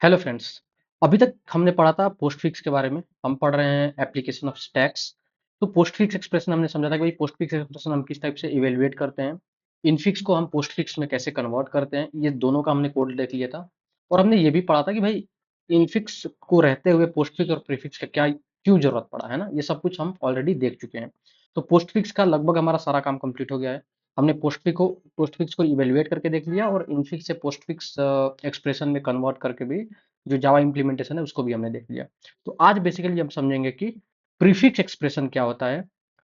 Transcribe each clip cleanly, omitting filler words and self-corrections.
Hello friends. अभी तक हमने पढ़ा था पोस्टफिक्स के बारे में। हम पढ़ रहे हैं एप्लीकेशन ऑफ स्टैक्स। तो पोस्टफिक्स एक्सप्रेशन हमने समझा था कि भाई पोस्टफिक्स एक्सप्रेशन हम किस टाइप से इवेलुएट करते हैं, इनफिक्स को हम पोस्टफिक्स में कैसे कन्वर्ट करते हैं, ये दोनों का हमने कोड देख लिया था। और हमने ये भी पढ़ा था कि भाई इनफिक्स को रहते हुए पोस्टफिक्स और प्रीफिक्स का क्या क्यों जरूरत पड़ा है ना, ये सब कुछ हम ऑलरेडी देख चुके हैं। तो पोस्टफिक्स का लगभग हमारा सारा काम कंप्लीट हो गया है। हमने पोस्टफिक्स को इवेलुएट करके देख लिया और इनफिक्स से पोस्टफिक्स एक्सप्रेशन में कन्वर्ट करके भी जो जावा इम्प्लीमेंटेशन है उसको भी हमने देख लिया। तो आज बेसिकली हम समझेंगे कि प्रीफिक्स एक्सप्रेशन क्या होता है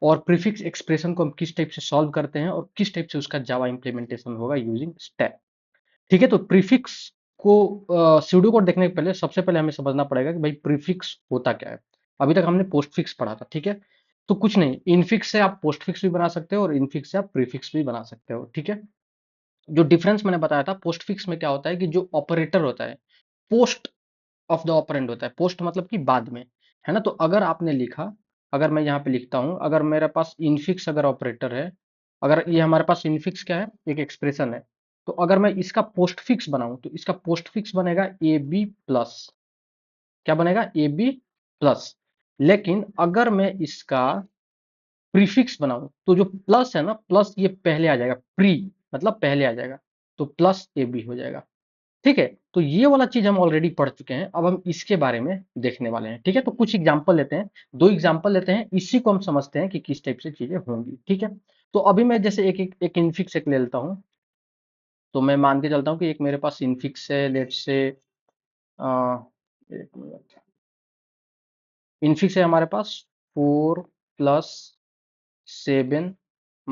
और प्रीफिक्स एक्सप्रेशन को हम किस टाइप से सॉल्व करते हैं और किस टाइप से उसका जावा इम्प्लीमेंटेशन होगा यूजिंग स्टैक। ठीक है, तो प्रीफिक्स को स्यूडो कोड देखने के पहले सबसे पहले हमें समझना पड़ेगा कि भाई प्रीफिक्स होता क्या है। अभी तक हमने पोस्टफिक्स पढ़ा था, ठीक है। तो कुछ नहीं, इनफिक्स से आप पोस्टफिक्स भी बना सकते हो और इनफिक्स से आप प्रीफिक्स भी बना सकते हो, ठीक है। जो डिफरेंस मैंने बताया था पोस्टफिक्स में क्या होता है कि जो ऑपरेटर होता है पोस्ट ऑफ द ऑपरेंड होता है। पोस्ट मतलब कि बाद में, है ना। तो अगर आपने लिखा, अगर मैं यहाँ पे लिखता हूँ, अगर मेरे पास इनफिक्स अगर ऑपरेटर है, अगर ये हमारे पास इनफिक्स क्या है, एक एक्सप्रेशन है। तो अगर मैं इसका पोस्ट फिक्स बनाऊं तो इसका पोस्ट फिक्स बनेगा ए बी प्लस। क्या बनेगा? A b plus. लेकिन अगर मैं इसका प्रीफिक्स बनाऊं तो जो प्लस है ना, प्लस ये पहले आ जाएगा, प्री मतलब पहले आ जाएगा, तो प्लस ए बी हो जाएगा। ठीक है, तो ये वाला चीज हम ऑलरेडी पढ़ चुके हैं, अब हम इसके बारे में देखने वाले हैं। ठीक है, तो कुछ एग्जांपल लेते हैं, दो एग्जांपल लेते हैं, इसी को हम समझते हैं कि किस टाइप से चीजें होंगी। ठीक है, तो अभी मैं जैसे एक इनफिक्स एक ले लेता हूँ। तो मैं मान के चलता हूँ कि एक मेरे पास इनफिक्स है, लेट से एक मिनट, इनफिक्स है हमारे पास 4 + 7 -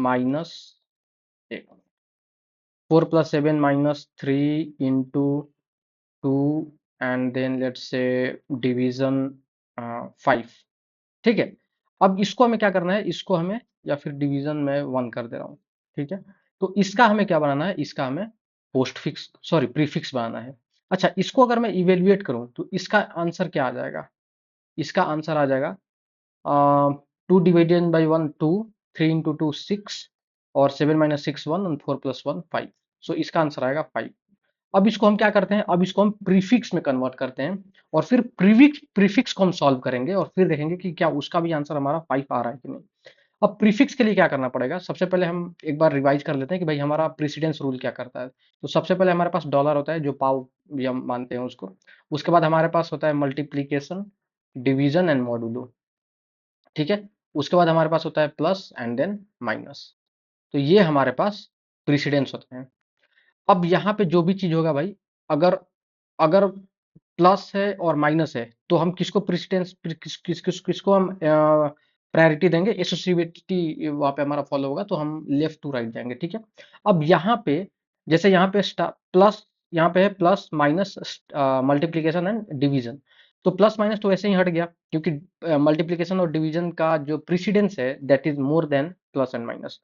4 + 7 - 3 × 2 and then let's say division 5। ठीक है, अब इसको हमें क्या करना है, इसको हमें, या फिर डिवीजन में 1 कर दे रहा हूँ। ठीक है, तो इसका हमें क्या बनाना है, इसका हमें पोस्ट फिक्स सॉरी प्रीफिक्स बनाना है। अच्छा, इसको अगर मैं इवेल्युएट करूं तो इसका आंसर क्या आ जाएगा? इसका आंसर आ जाएगा 2 / 1 2, 3 × 2 6 और 7 - 6 1 और 4 + 1 5। सो इसका आंसर आएगा 5। अब इसको हम क्या करते हैं, अब इसको हम प्रीफिक्स में कन्वर्ट करते हैं और फिर प्रीफिक्स को हम सॉल्व करेंगे और फिर देखेंगे कि क्या उसका भी आंसर हमारा 5 आ रहा है कि नहीं। अब प्रीफिक्स के लिए क्या करना पड़ेगा, सबसे पहले हम एक बार रिवाइज कर लेते हैं कि भाई हमारा प्रेसिडेंस रूल क्या करता है। तो सबसे पहले हमारे पास डॉलर होता है, जो पाव भी हम मानते हैं उसको। उसके बाद हमारे पास होता है मल्टीप्लीकेशन, डिवीजन एंड मॉडुलो। ठीक है, उसके बाद हमारे पास होता है प्लस एंड देन माइनस। तो ये हमारे पास प्रेसिडेंस होते हैं। अब यहाँ पे जो भी चीज होगा भाई, अगर अगर प्लस है और माइनस है तो हम किसको प्रेसिडेंस किसको हम प्रायोरिटी देंगे, एसोसिएटिविटी वहां पे हमारा फॉलो होगा, तो हम लेफ्ट टू राइट जाएंगे। ठीक है, अब यहाँ पे जैसे यहाँ पे प्लस, यहाँ पे है plus minus multiplication and division. तो प्लस माइनस तो ऐसे ही हट गया क्योंकि मल्टीप्लीकेशन और डिवीजन का जो प्रीसिडेंस है that is more than plus and minus.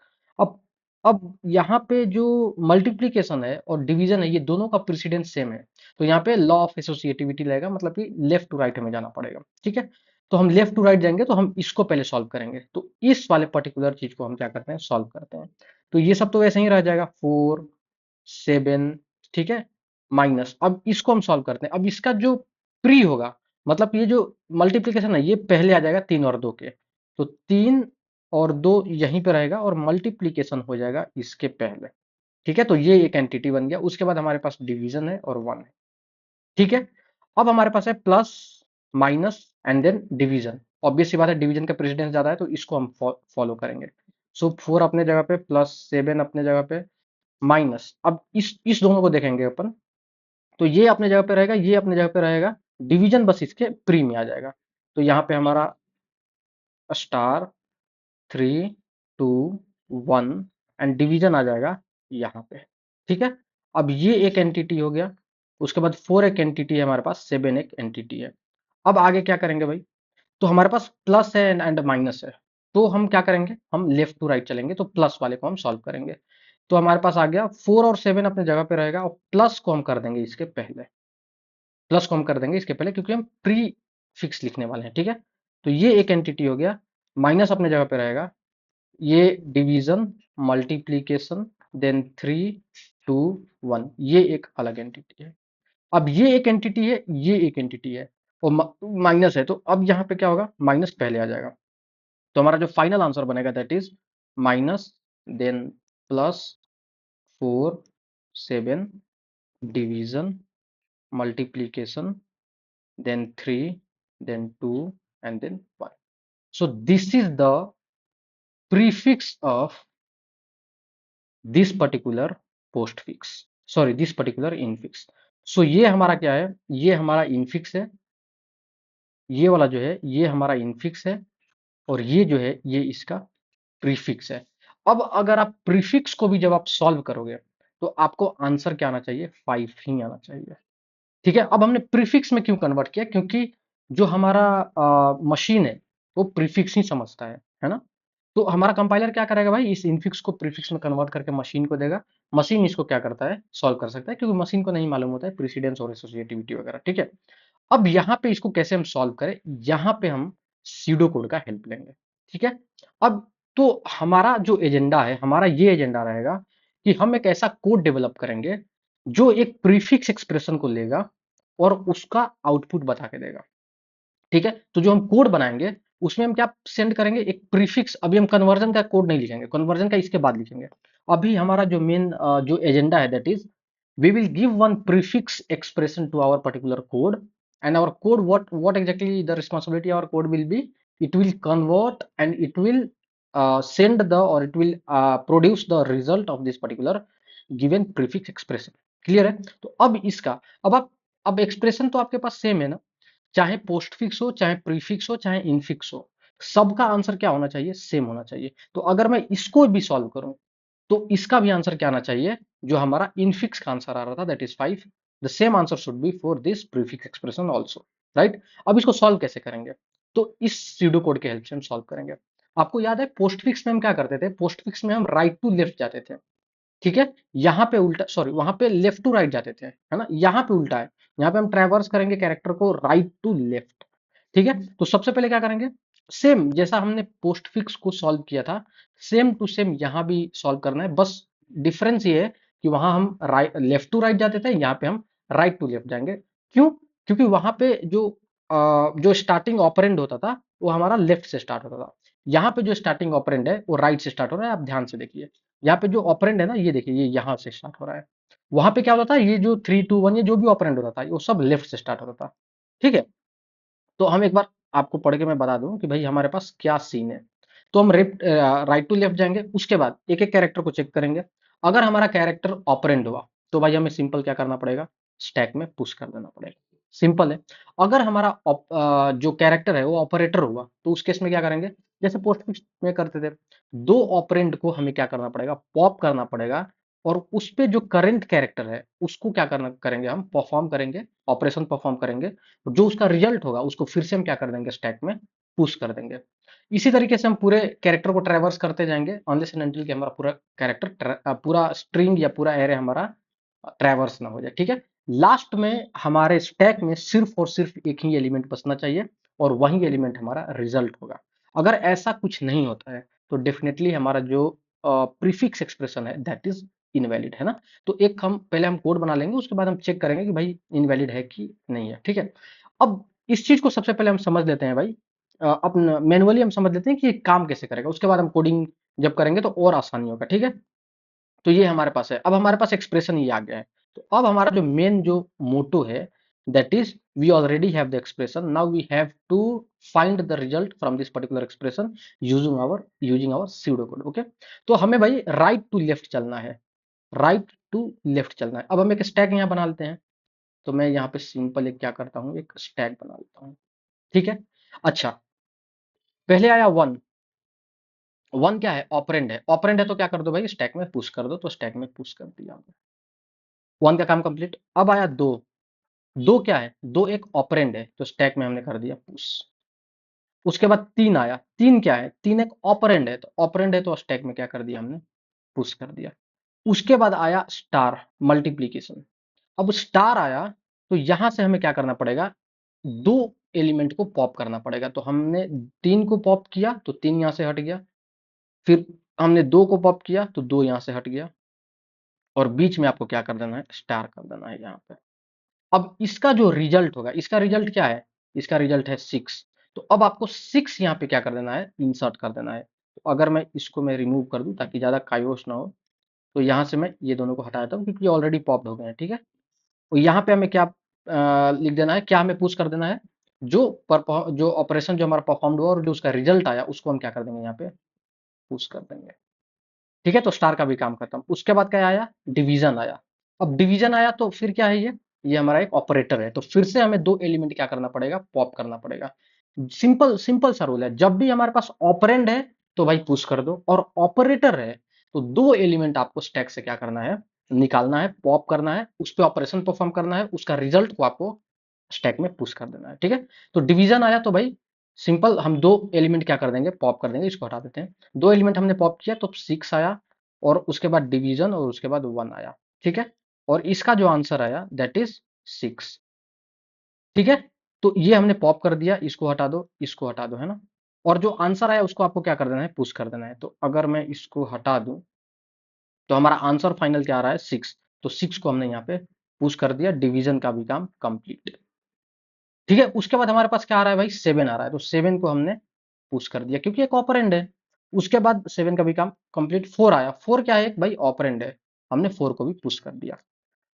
अब यहाँ पे जो मल्टीप्लीकेशन है और डिवीजन है, ये दोनों का प्रेसिडेंस सेम है। तो यहाँ पे लॉ ऑफ एसोसिएटिविटी लगेगा, मतलब कि लेफ्ट टू राइट हमें जाना पड़ेगा। ठीक है, तो हम लेफ्ट टू राइट जाएंगे तो हम इसको पहले सॉल्व करेंगे, तो इस वाले पर्टिकुलर चीज को हम क्या करते हैं, सॉल्व करते हैं। तो ये सब तो वैसे ही रह जाएगा 4 7। ठीक है, माइनस, अब इसको हम सॉल्व करते हैं। अब इसका जो प्री होगा, मतलब ये जो मल्टीप्लीकेशन है ये पहले आ जाएगा 3 और 2 के। तो 3 और 2 यहीं पे रहेगा और मल्टीप्लीकेशन हो जाएगा इसके पहले। ठीक है, तो ये एक एंटिटी बन गया। उसके बाद हमारे पास डिवीजन है और 1 है। ठीक है, अब हमारे पास है plus minus and then division. Obvious सी बात है, डिवीजन का प्रेसिडेंस ज्यादा है तो इसको हम फॉलो करेंगे। सो 4 अपने जगह पे, प्लस 7 अपने जगह पे, माइनस, अब इस दोनों को देखेंगे अपन। तो ये अपने जगह पे रहेगा, ये अपने जगह पे रहेगा, डिवीजन बस इसके प्री में आ जाएगा। तो यहाँ पे हमारा स्टार 3 2 1 एंड डिवीजन आ जाएगा यहाँ पे। ठीक है, अब ये एक एंटिटी हो गया। उसके बाद 4 एक एंटिटी है हमारे पास, 7 एक एंटिटी है। अब आगे क्या करेंगे भाई, तो हमारे पास प्लस है एंड माइनस है। तो हम क्या करेंगे, हम लेफ्ट टू राइट चलेंगे, तो प्लस वाले को हम सॉल्व करेंगे। तो हमारे पास आ गया 4 और 7 अपने जगह पे रहेगा और प्लस को हम कर देंगे इसके पहले, प्लस को हम कर देंगे इसके पहले क्योंकि हम प्री फिक्स लिखने वाले हैं। ठीक है, तो ये एक एंटिटी हो गया। माइनस अपने जगह पे रहेगा, ये डिवीजन, मल्टीप्लीकेशन, देन 3 2 1, ये एक अलग एंटिटी है। अब ये एक एंटिटी है, ये एक एंटिटी है, और माइनस है, तो अब यहाँ पे क्या होगा, माइनस पहले आ जाएगा। तो हमारा जो फाइनल आंसर बनेगा that is minus, then plus 4 7 division multiplication, then 3, then 2, and then 1. So this is the prefix of this particular postfix, sorry this particular infix. So ये हमारा क्या है, ये हमारा infix है, ये वाला जो है ये हमारा infix है, और ये जो है ये इसका प्रीफिक्स है। अब अगर आप प्रीफिक्स को भी जब आप सॉल्व करोगे तो आपको आंसर क्या आना चाहिए, 5 ही आना चाहिए। ठीक है, अब हमने प्रीफिक्स में क्यों कन्वर्ट किया, क्योंकि जो हमारा मशीन है वो प्रीफिक्स ही समझता है ना। तो हमारा कंपाइलर क्या करेगा भाई, इस इनफिक्स को प्रीफिक्स में कन्वर्ट करके मशीन को देगा, मशीन इसको क्या करता है, सॉल्व कर सकता है, क्योंकि मशीन को नहीं मालूम होता है प्रेसिडेंस और एसोसिएटिविटी वगैरह। ठीक है, अब यहाँ पे इसको कैसे हम सॉल्व करें, यहाँ पे हम सीडो कोड का हेल्प लेंगे। ठीक है, अब तो हमारा जो एजेंडा है, हमारा ये एजेंडा रहेगा कि हम एक ऐसा कोड डेवलप करेंगे जो एक प्रीफिक्स एक्सप्रेशन को लेगा और उसका आउटपुट बता के देगा। ठीक है, तो जो हम कोड बनाएंगे उसमें हम क्या सेंड करेंगे, एक प्रीफिक्स। अभी हम कन्वर्जन का कोड नहीं लिखेंगे, कन्वर्जन का इसके बाद लिखेंगे। अभी हमारा जो मेन जो एजेंडा है that is we will give one prefix expression to our particular code, and our code, what exactly the responsibility of our code will be, it will convert and it will send the, or it will produce the result of this particular given prefix expression। Clear है, तो अब इसका, अब आप, अब expression तो आपके पास same है ना, चाहे पोस्ट फिक्स हो, चाहे प्रीफिक्स हो, चाहे इनफिक्स हो, सबका आंसर क्या होना चाहिए, सेम होना चाहिए। तो अगर मैं इसको भी सॉल्व करूं तो इसका भी आंसर क्या आना चाहिए, जो हमारा इनफिक्स का आंसर आ रहा था that is 5, the same answer should be for this prefix expression also, right. अब इसको सॉल्व कैसे करेंगे, तो इस सीडो कोड के हेल्प से हम सॉल्व करेंगे। आपको याद है पोस्टफिक्स में हम क्या करते थे, पोस्टफिक्स में हम राइट टू लेफ्ट जाते थे। ठीक है, यहाँ पे उल्टा, सॉरी वहां पे लेफ्ट टू राइट जाते थे, है ना, यहाँ पे उल्टा है, यहाँ पे हम ट्रैवर्स करेंगे कैरेक्टर को राइट टू लेफ्ट। ठीक है, तो सबसे पहले क्या करेंगे, सेम जैसा हमने पोस्ट फिक्स को सॉल्व किया था, सेम टू सेम यहाँ भी सॉल्व करना है। बस डिफरेंस ये है कि वहां हम राइट, लेफ्ट टू राइट जाते थे, यहाँ पे हम राइट टू लेफ्ट जाएंगे। क्यों, क्योंकि वहां पे जो स्टार्टिंग ऑपरेंड होता था वो हमारा लेफ्ट से स्टार्ट होता था, यहाँ पे जो स्टार्टिंग ऑपरेंड है वो राइट से स्टार्ट हो रहा है। आप ध्यान से देखिए, यहाँ पे जो ऑपरेंड है ना, ये देखिए ये यहाँ से स्टार्ट हो रहा है, वहां पे क्या होता था, ये जो 3 2 1 ये जो भी ऑपरेंड होता था वो सब लेफ्ट से स्टार्ट होता था। ठीक है, तो हम एक बार आपको पढ़ के मैं बता दूं कि भाई हमारे पास क्या सीन है। तो हम राइट टू लेफ्ट जाएंगे, उसके बाद एक एक कैरेक्टर को चेक करेंगे। अगर हमारा कैरेक्टर ऑपरेंड हुआ तो भाई हमें सिंपल क्या करना पड़ेगा, स्टैक में पुश कर देना पड़ेगा, सिंपल है। अगर हमारा जो कैरेक्टर है वो ऑपरेटर हुआ तो उस केस में क्या करेंगे, जैसे पोस्ट में करते थे, दो ऑपरेंड को हमें क्या करना पड़ेगा, पॉप करना पड़ेगा, और उस पे जो करंट कैरेक्टर है उसको क्या करना करेंगे, हम परफॉर्म करेंगे, ऑपरेशन परफॉर्म करेंगे, जो उसका रिजल्ट होगा उसको फिर से हम क्या कर देंगे, स्टैक में पुश कर देंगे। इसी तरीके से हम पूरे कैरेक्टर को ट्रैवर्स करते जाएंगे अनलेस एंड अनटिल कि हमारा पूरा कैरेक्टर, पूरा स्ट्रिंग या पूरा एरे हमारा ट्रैवर्स ना हो जाए। ठीक है, लास्ट में हमारे स्टैक में सिर्फ और सिर्फ एक ही एलिमेंट बचना चाहिए और वही एलिमेंट हमारा रिजल्ट होगा। अगर ऐसा कुछ नहीं होता है तो डेफिनेटली हमारा जो प्रीफिक्स एक्सप्रेशन है दैट इज इनवैलिड, है ना। तो एक हम पहले हम कोड बना लेंगे, उसके बाद हम चेक करेंगे कि भाई इनवैलिड है कि नहीं है। ठीक है, अब इस चीज को सबसे पहले हम समझ लेते हैं भाई, अपन मैनुअली हम समझ लेते हैं कि ये काम कैसे करेगा, उसके बाद हम कोडिंग जब करेंगे तो और आसानी होगा। ठीक है, तो ये हमारे पास है, अब हमारे पास एक्सप्रेशन ये आ गया है। तो अब हमारा जो मेन जो मोटो है that is we already have the expression, now we have to find the result from this particular expression using our pseudo code. Okay, तो हमें भाई राइट टू लेफ्ट चलना है, राइट टू लेफ्ट चलना है। अब हम एक स्टैक यहाँ बना लेते हैं, तो मैं यहाँ पे सिंपल एक क्या करता हूँ, एक स्टैक बना लेता हूँ। ठीक है, अच्छा, पहले आया वन, वन क्या है, ऑपरेंड है, ऑपरेंड है तो क्या कर दो भाई, स्टैक में पुश कर दो, तो स्टैक में पुश कर दिया, वन का काम कंप्लीट। अब आया दो, दो क्या है, दो एक ऑपरेंड है तो स्टैक में हमने कर दिया पुश। उसके बाद तीन आया, तीन क्या है, तीन एक ऑपरेंड है, तो ऑपरेंड है तो स्टैक में क्या कर दिया हमने, पुश कर दिया। उसके बाद आया स्टार, मल्टीप्लीकेशन। अब स्टार आया तो यहां से हमें क्या करना पड़ेगा, दो एलिमेंट को पॉप करना पड़ेगा। तो हमने तीन को पॉप किया तो तीन यहां से हट गया, फिर हमने दो को पॉप किया तो दो यहां से हट गया, और बीच में आपको क्या कर देना है, स्टार कर देना है यहाँ पे। अब इसका जो रिजल्ट होगा, इसका रिजल्ट क्या है, इसका रिजल्ट है 6। तो अब आपको 6 यहाँ पे क्या कर देना है, इंसर्ट कर देना है। तो अगर मैं इसको मैं रिमूव कर दूं ताकि ज्यादा कायोस ना हो, तो यहाँ से मैं ये दोनों को हटा देता हूँ क्योंकि ये ऑलरेडी पॉप्ड हो गए हैं, ठीक है। तो यहाँ पे हमें क्या लिख देना है, क्या हमें पुश कर देना है, जो ऑपरेशन जो हमारा परफॉर्म्ड हुआ और जो उसका रिजल्ट आया उसको हम क्या कर देंगे, यहाँ पे पुश कर देंगे, ठीक है। तो स्टार का भी काम खत्म। उसके बाद क्या आया, डिवीजन आया। अब डिवीजन आया तो फिर क्या है, ये हमारा एक ऑपरेटर है, तो फिर से हमें दो एलिमेंट क्या करना पड़ेगा, पॉप करना पड़ेगा। सिंपल सिंपल सा रूल है, जब भी हमारे पास ऑपरेंड है तो भाई पुश कर दो, और ऑपरेटर है तो दो एलिमेंट आपको स्टैक से क्या करना है, निकालना है, पॉप करना है, उस पर ऑपरेशन परफॉर्म करना है, उसका रिजल्ट को आपको स्टैक में पुश कर देना है, ठीक है। तो डिवीजन आया तो भाई सिंपल हम दो एलिमेंट क्या कर देंगे, पॉप कर देंगे, इसको हटा देते हैं। दो एलिमेंट हमने पॉप किया तो 6 आया, और उसके बाद डिवीजन, और उसके बाद 1 आया, ठीक है। और इसका जो आंसर आया दैट इज 6, ठीक है। तो ये हमने पॉप कर दिया, इसको हटा दो, इसको हटा दो, है ना। और जो आंसर आया उसको आपको क्या कर देना है, पुश कर देना है। तो अगर मैं इसको हटा दूं तो हमारा आंसर फाइनल क्या आ रहा है, 6। तो 6 को हमने यहाँ पे पुश कर दिया, डिवीजन का भी काम कंप्लीट, ठीक है। उसके बाद हमारे पास क्या आ रहा है भाई, 7 आ रहा है, तो 7 को हमने पुश कर दिया क्योंकि एक ऑपरेंड है। उसके बाद 7 का भी काम कंप्लीट। 4 आया, 4 क्या है, एक भाई ऑपरेंड है, हमने 4 को भी पुश कर दिया।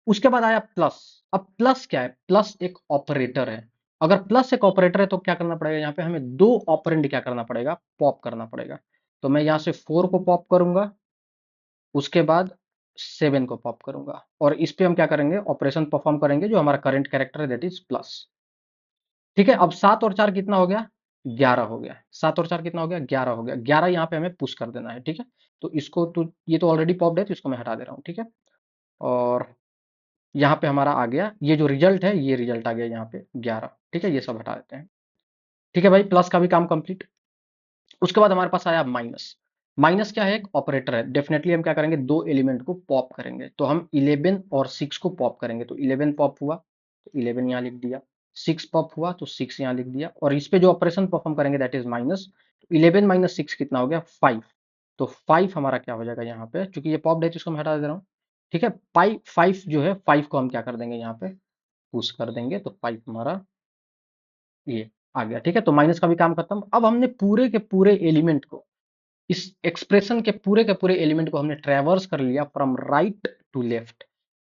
उसके बाद आया प्लस। अब प्लस क्या है, प्लस एक ऑपरेटर है। अगर प्लस एक ऑपरेटर है तो क्या करना पड़ेगा, यहाँ पे हमें दो ऑपरेंड क्या करना पड़ेगा, पॉप करना पड़ेगा। तो मैं यहाँ से 4 को पॉप करूंगा, उसके बाद 7 को पॉप करूंगा, और इस पे हम क्या करेंगे, ऑपरेशन परफॉर्म करेंगे जो हमारा करंट कैरेक्टर है दैट इज प्लस, ठीक है। अब 7 और 4 कितना हो गया, 11 हो गया। 7 और 4 कितना हो गया, 11 हो गया। 11 यहाँ पे हमें पुश कर देना है, ठीक है। तो इसको तो ये तो ऑलरेडी पॉप्ड है तो इसको मैं हटा दे रहा हूँ, ठीक है। और यहाँ पे हमारा आ गया, ये जो रिजल्ट है ये रिजल्ट आ गया यहाँ पे 11, ठीक है। ये सब हटा देते हैं, ठीक है भाई। प्लस का भी काम कंप्लीट। उसके बाद हमारे पास आया माइनस। माइनस क्या है, एक ऑपरेटर है। डेफिनेटली हम क्या करेंगे, दो एलिमेंट को पॉप करेंगे, तो हम 11 और 6 को पॉप करेंगे। तो 11 पॉप हुआ तो 11 यहाँ लिख दिया, 6 पॉप हुआ तो 6 यहाँ लिख दिया, और इस पे जो ऑपरेशन परफॉर्म करेंगे दैट इज माइनस। 11 माइनस 6 कितना हो गया, 5। तो 5 हमारा क्या हो जाएगा यहाँ पे, क्योंकि ये पॉप है तो इसको मैं हटा दे रहा हूँ, ठीक है। पाई 5 जो है, 5 को हम क्या कर देंगे, यहाँ पे पुश कर देंगे, तो 5 हमारा ये आ गया, ठीक है। तो माइनस का भी काम खत्म। अब हमने पूरे के पूरे एलिमेंट को, इस एक्सप्रेशन के पूरे एलिमेंट को हमने ट्रैवर्स कर लिया फ्रॉम राइट टू लेफ्ट,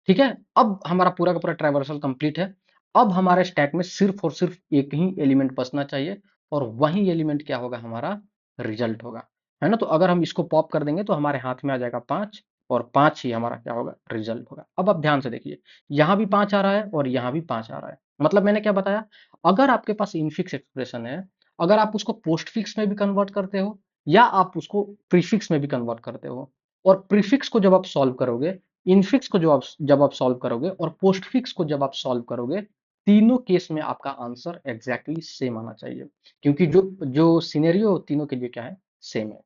ठीक है। अब हमारा पूरा का पूरा ट्रैवर्सल कंप्लीट है। अब हमारे स्टैक में सिर्फ और सिर्फ एक ही एलिमेंट बचना चाहिए, और वही एलिमेंट क्या होगा, हमारा रिजल्ट होगा, है ना। तो अगर हम इसको पॉप कर देंगे तो हमारे हाथ में आ जाएगा 5, और 5 ही हमारा क्या होगा, रिजल्ट होगा। अब आप ध्यान से देखिए, यहाँ भी 5 आ रहा है और यहाँ भी 5 आ रहा है। मतलब मैंने क्या बताया, अगर आपके पास इनफिक्स एक्सप्रेशन है, अगर आप उसको पोस्टफिक्स में भी कन्वर्ट करते हो, या आप उसको प्रीफिक्स में भी कन्वर्ट करते हो, और प्रीफिक्स को जब आप सॉल्व करोगे, इनफिक्स को जब आप सॉल्व करोगे, और पोस्टफिक्स को जब आप सॉल्व करोगे, तीनों केस में आपका आंसर एग्जैक्टली सेम आना चाहिए, क्योंकि जो जो सिनेरियो तीनों के लिए क्या है, सेम है।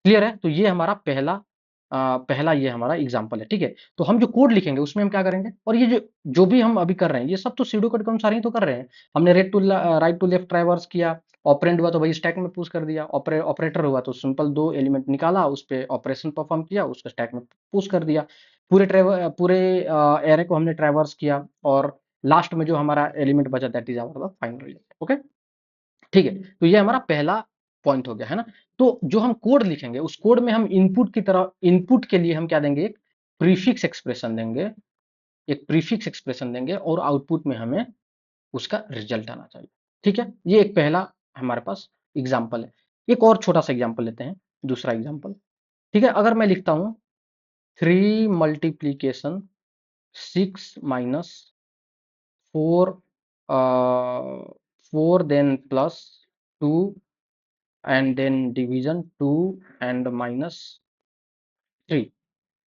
क्लियर है। तो ये हमारा पहला ये हमारा एग्जाम्पल है, ठीक है। तो हम जो कोड लिखेंगे उसमें हम क्या करेंगे, और ये जो जो भी हम अभी कर रहे हैं ये सब तो सीडो कोड के अनुसार ही तो कर रहे हैं। हमने राइट टू लेफ्ट ट्राइवर्स किया, ऑपरेंड हुआ तो भाई स्टैक में पुश कर दिया, ऑपरेटर हुआ तो सिंपल दो एलिमेंट निकाला, उस पर ऑपरेशन परफॉर्म किया, उसको स्टैक में पुश कर दिया। पूरे एरे को हमने ट्राइवर्स किया, और लास्ट में जो हमारा एलिमेंट बचा that is our final result, okay, ठीक है। तो ये हमारा पहला पॉइंट हो गया, है ना। तो जो हम कोड लिखेंगे उस कोड में हम इनपुट की तरह, इनपुट के लिए हम क्या देंगे, एक प्रीफिक्स एक्सप्रेशन देंगे, एक प्रीफिक्स एक्सप्रेशन देंगे, और आउटपुट में हमें उसका रिजल्ट आना चाहिए, ठीक है। ये एक पहला हमारे पास एग्जाम्पल है। एक और छोटा सा एग्जाम्पल लेते हैं, दूसरा एग्जाम्पल, ठीक है। अगर मैं लिखता हूं 3 multiplication 6 minus 4, 4 then plus 2, and then division 2 and minus 3,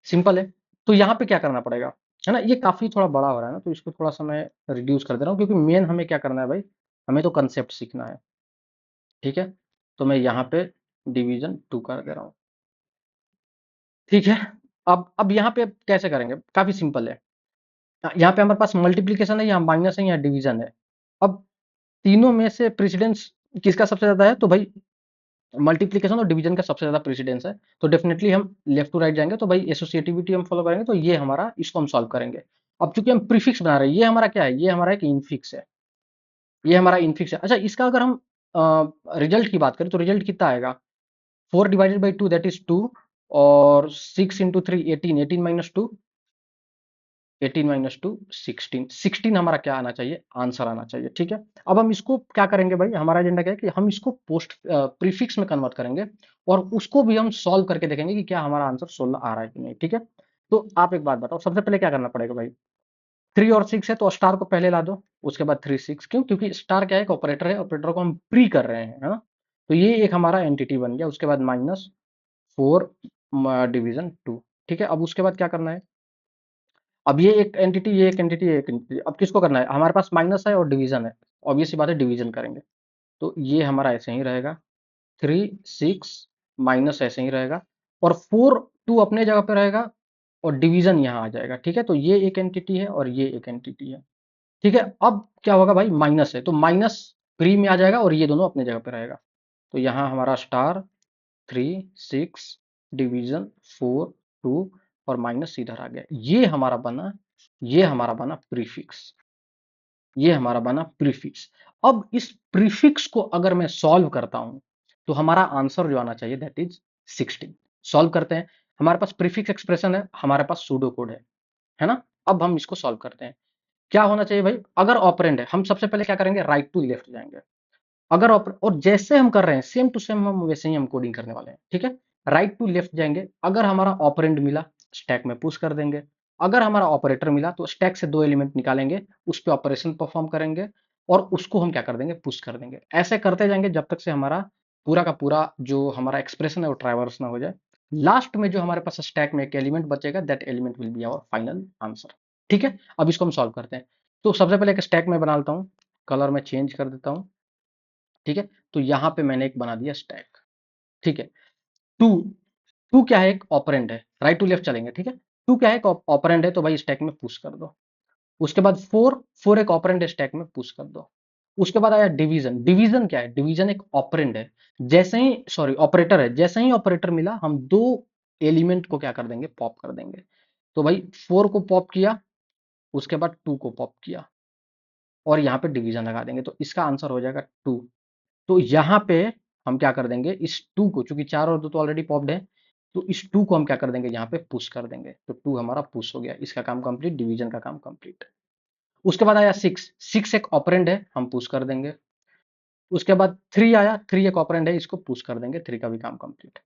simple है। तो यहाँ पे क्या करना पड़ेगा, है ना। ये काफी थोड़ा बड़ा हो रहा है ना, तो इसको थोड़ा सा मैं रिड्यूस कर दे रहा हूँ, क्योंकि मेन हमें क्या करना है भाई, हमें तो कंसेप्ट सीखना है, ठीक है। तो मैं यहाँ पे डिवीजन 2 कर दे रहा हूँ, ठीक है। अब यहाँ पे कैसे करेंगे, काफी सिंपल है। यहाँ पे हमारे पास मल्टीप्लीकेशन है, यहाँ माइनस है, यहाँ डिवीजन है। अब तीनों में से प्रेसिडेंस किसका सबसे ज्यादा है, तो भाई मल्टीप्लीकेशन और डिवीजन का सबसे ज्यादा प्रेसिडेंस है। तो डेफिनेटली हम लेफ्ट टू राइट जाएंगे, तो भाई एसोसिएटिविटी हम फॉलो करेंगे, तो ये हमारा, इसको हम सॉल्व करेंगे। अब चूंकि हम प्रीफिक्स बना रहे हैं, ये हमारा क्या है, ये हमारा एक इनफिक्स है, ये हमारा इनफिक्स है। अच्छा, इसका अगर हम रिजल्ट की बात करें तो रिजल्ट कितना आएगा, 4/2 दैट इज 2, और 6 × 3 18, 18 - 2 18 - 2 16, 16 हमारा क्या आना चाहिए, आंसर आना चाहिए। ठीक है, अब हम इसको क्या करेंगे भाई, हमारा एजेंडा क्या है कि हम इसको पोस्ट प्रीफिक्स में कन्वर्ट करेंगे, और उसको भी हम सॉल्व करके देखेंगे कि क्या हमारा आंसर 16 आ रहा है कि नहीं। ठीक है, तो आप एक बात बताओ, सबसे पहले क्या करना पड़ेगा भाई, 3 और 6 है तो स्टार को पहले ला दो, उसके बाद 3 6, क्यों, क्योंकि स्टार क्या है, एक ऑपरेटर है, ऑपरेटर को हम प्री कर रहे हैं, है ना। तो ये एक हमारा एंटिटी बन गया, उसके बाद -4 डिवीजन 2। ठीक है, अब उसके बाद क्या करना है, अब ये एक एंटिटी, ये एक एंटिटी, ये एक एंटिटी, अब किसको करना है, हमारे पास माइनस है और डिवीजन है, ऑब्वियस सी बात है डिवीजन करेंगे। तो ये हमारा ऐसे ही रहेगा, 3 6 माइनस ऐसे ही रहेगा, और 4 2 अपने जगह पे रहेगा, और डिवीजन यहाँ आ जाएगा। ठीक है, तो ये एक एंटिटी है और ये एक एंटिटी है। ठीक है, अब क्या होगा भाई, माइनस है तो माइनस प्री में आ जाएगा, और ये दोनों अपने जगह पे रहेगा। तो यहाँ हमारा स्टार 3 6 डिवीजन 4 2, और माइनस इधर आ गया, ये हमारा बना, ये हमारा बना प्रीफिक्स, ये हमारा बना प्रीफिक्स। अब इस प्रीफिक्स को अगर मैं सॉल्व करता हूं, तो हमारा आंसर जो आना चाहिए दैट इज 16। सॉल्व करते हैं, हमारे पास प्रीफिक्स एक्सप्रेशन है, हमारे पास सूडो कोड है ना। अब हम इसको सॉल्व करते हैं, क्या होना चाहिए भाई, अगर ऑपरेंड है, हम सबसे पहले क्या करेंगे, राइट टू लेफ्ट जाएंगे। अगर और जैसे हम कर रहे हैं सेम टू सेम, हम वैसे ही हम कोडिंग करने वाले हैं। ठीक है, राइट टू लेफ्ट जाएंगे, अगर हमारा ऑपरेंड मिला स्टैक में पुश कर देंगे, अगर हमारा ऑपरेटर मिला तो स्टैक से 2 एलिमेंट निकालेंगे, उस पर ऑपरेशन परफॉर्म करेंगे, और उसको हम क्या कर देंगे, पुश कर देंगे। ऐसे करते जाएंगे जब तक से हमारा पूरा का पूरा जो हमारा एक्सप्रेशन है वो ट्रैवर्स ना हो जाए। लास्ट में जो हमारे पास स्टैक में एक एलिमेंट बचेगा, that element will be our final answer. ठीक है, अब इसको हम सॉल्व करते हैं। तो सबसे पहले एक स्टैक में बना लेता हूँ, कलर में चेंज कर देता हूँ। ठीक है, तो यहाँ पे मैंने एक बना दिया स्टैक। ठीक है, टू, टू क्या है, एक ऑपरेंड है, राइट टू लेफ्ट चलेंगे। ठीक है, टू क्या है, एक ऑपरेंड है, तो भाई स्टैक में पुश कर दो। उसके बाद फोर, फोर एक ऑपरेंड है, स्टैक में पुश कर दो। उसके बाद आया डिवीजन, डिवीजन क्या है, डिवीजन एक ऑपरेंड है, जैसे ही, सॉरी ऑपरेटर है, जैसे ही ऑपरेटर मिला हम दो एलिमेंट को क्या कर देंगे, पॉप कर देंगे। तो भाई 4 को पॉप किया, उसके बाद 2 को पॉप किया, और यहाँ पे डिवीजन लगा देंगे, तो इसका आंसर हो जाएगा 2। तो यहाँ पे हम क्या कर देंगे, इस 2 को, चूंकि 4 और 2 तो ऑलरेडी पॉप्ड है, तो इस 2 को हम क्या कर देंगे, यहाँ पे पुश कर देंगे। तो 2 हमारा पुश हो गया, इसका काम कंप्लीट, डिवीजन का काम कंप्लीट। उसके बाद आया 6, 6 एक ऑपरेंड है, हम पुश कर देंगे। उसके बाद 3 आया, 3 एक ऑपरेंड है, इसको पुश कर देंगे, 3 का भी काम कंप्लीट।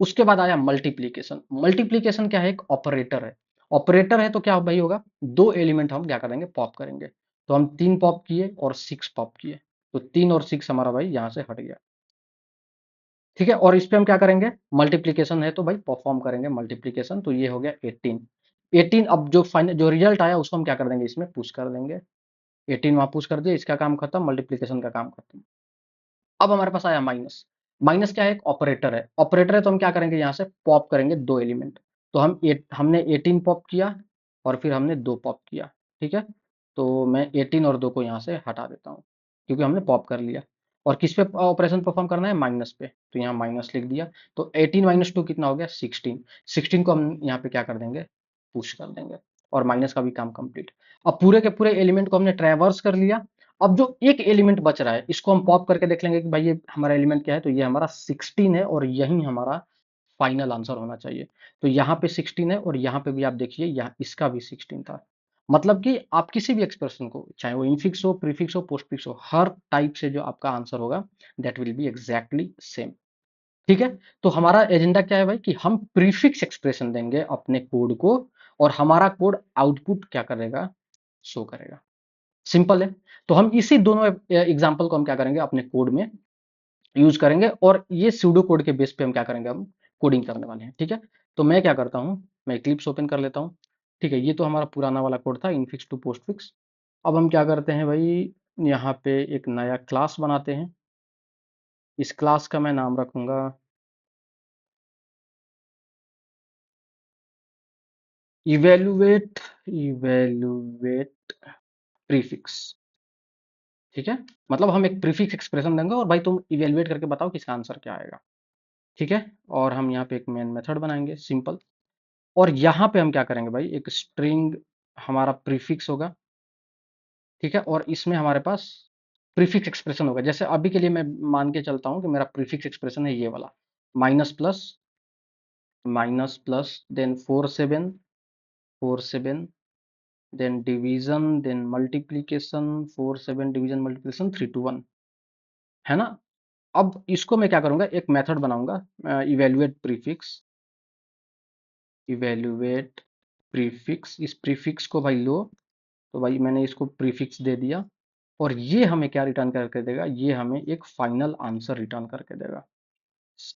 उसके बाद आया मल्टीप्लीकेशन, मल्टीप्लीकेशन क्या है, एक ऑपरेटर है, ऑपरेटर है तो क्या भाई होगा, दो एलिमेंट हम क्या करेंगे, पॉप करेंगे। तो हम 3 पॉप किए और 6 पॉप किए, तो 3 और 6 हमारा भाई यहाँ से हट गया। ठीक है, और इस पे हम क्या करेंगे, मल्टीप्लीकेशन है तो भाई परफॉर्म करेंगे मल्टीप्लीकेशन, तो ये हो गया 18। 18 अब जो फाइनल जो रिजल्ट आया उसको हम क्या कर देंगे, इसमें पुश कर देंगे। 18 वहां पुश कर दिया, इसका काम खत्म, मल्टीप्लीकेशन का काम खत्म। अब हमारे पास आया माइनस, माइनस क्या है, एक ऑपरेटर है, ऑपरेटर है तो हम क्या करेंगे, यहाँ से पॉप करेंगे दो एलिमेंट। तो हमने 18 पॉप किया, और फिर हमने 2 पॉप किया। ठीक है, तो मैं 18 और 2 को यहाँ से हटा देता हूँ, क्योंकि हमने पॉप कर लिया। और किस पे ऑपरेशन परफॉर्म करना है, माइनस पे, तो यहाँ माइनस लिख दिया। तो 18 - 2 कितना हो गया, 16। 16 को हम यहाँ पे क्या कर देंगे, पुश कर देंगे, और माइनस का भी काम कंप्लीट। अब पूरे के पूरे एलिमेंट को हमने ट्रैवर्स कर लिया। अब जो एक एलिमेंट बच रहा है, इसको हम पॉप करके देख लेंगे कि भाई ये हमारा एलिमेंट क्या है, तो ये हमारा 16 है, और यही हमारा फाइनल आंसर होना चाहिए। तो यहाँ पे 16 है, और यहाँ पे भी आप देखिए, यहाँ इसका भी 16 था। मतलब कि आप किसी भी एक्सप्रेशन को, चाहे वो इनफिक्स हो, प्रीफिक्स हो, पोस्टफिक्स हो, हर टाइप से जो आपका आंसर होगा, that will B exactly same. ठीक है, तो हमारा एजेंडा क्या है भाई, कि हम प्रीफिक्स एक्सप्रेशन देंगे अपने कोड को, और हमारा कोड आउटपुट क्या करेगा, शो करेगा। सिंपल है। तो हम इसी दोनों एग्जाम्पल को हम क्या करेंगे, अपने कोड में यूज करेंगे, और ये सूडो कोड के बेस पे हम क्या करेंगे, हम कोडिंग करने वाले हैं। ठीक है, तो मैं क्या करता हूँ, मैं इक्लिप्स ओपन कर लेता हूँ। ठीक है, ये तो हमारा पुराना वाला कोड था, इनफिक्स टू पोस्टफिक्स। अब हम क्या करते हैं भाई, यहाँ पे एक नया क्लास बनाते हैं। इस क्लास का मैं नाम रखूंगा इवेलुएट, इवेलुएट प्रीफिक्स। ठीक है, मतलब हम एक प्रीफिक्स एक्सप्रेशन देंगे, और भाई तुम इवेलुएट करके बताओ कि इसका आंसर क्या आएगा। ठीक है, और हम यहाँ पे एक मेन मेथड बनाएंगे सिंपल, और यहाँ पे हम क्या करेंगे भाई, एक स्ट्रिंग हमारा प्रीफिक्स होगा, ठीक है, और इसमें हमारे पास प्रीफिक्स एक्सप्रेशन होगा। जैसे अभी के लिए मैं मान के चलता हूँ कि मेरा प्रीफिक्स एक्सप्रेशन है ये वाला, minus plus minus plus, then 4 7 then division, then multiplication, 4 7 division multiplication 3 to 1, है ना। अब इसको मैं क्या करूंगा, एक मेथड बनाऊंगा, इवेल्युएट प्रीफिक्स, इवेल्युएट प्रीफिक्स। इस प्रीफिक्स को भाई लो, तो भाई मैंने इसको प्रीफिक्स दे दिया, और ये हमें क्या रिटर्न करके देगा, ये हमें एक फाइनल आंसर रिटर्न करके देगा,